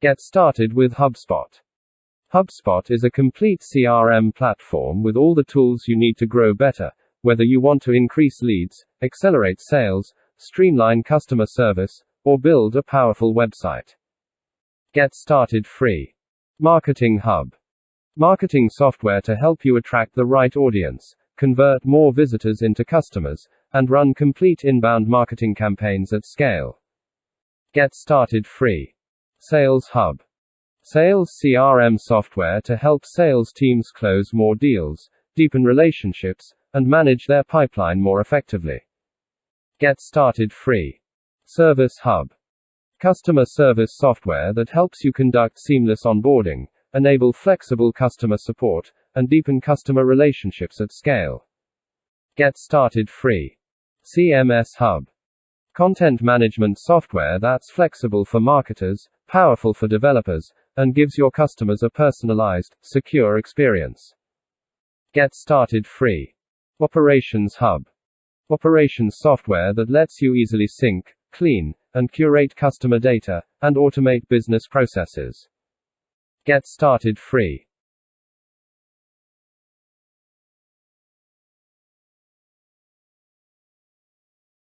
Get started with HubSpot. HubSpot is a complete CRM platform with all the tools you need to grow better, whether you want to increase leads, accelerate sales, streamline customer service, or build a powerful website. Get started free. Marketing Hub. Marketing software to help you attract the right audience, convert more visitors into customers, and run complete inbound marketing campaigns at scale. Get started free. Sales Hub. Sales CRM software to help sales teams close more deals, deepen relationships, and manage their pipeline more effectively. Get started free. Service Hub. Customer service software that helps you conduct seamless onboarding, enable flexible customer support, and deepen customer relationships at scale. Get started free. CMS Hub. Content management software that's flexible for marketers, powerful for developers, and gives your customers a personalized, secure experience. Get started free. Operations Hub. Operations software that lets you easily sync, clean, and curate customer data, and automate business processes. Get started free.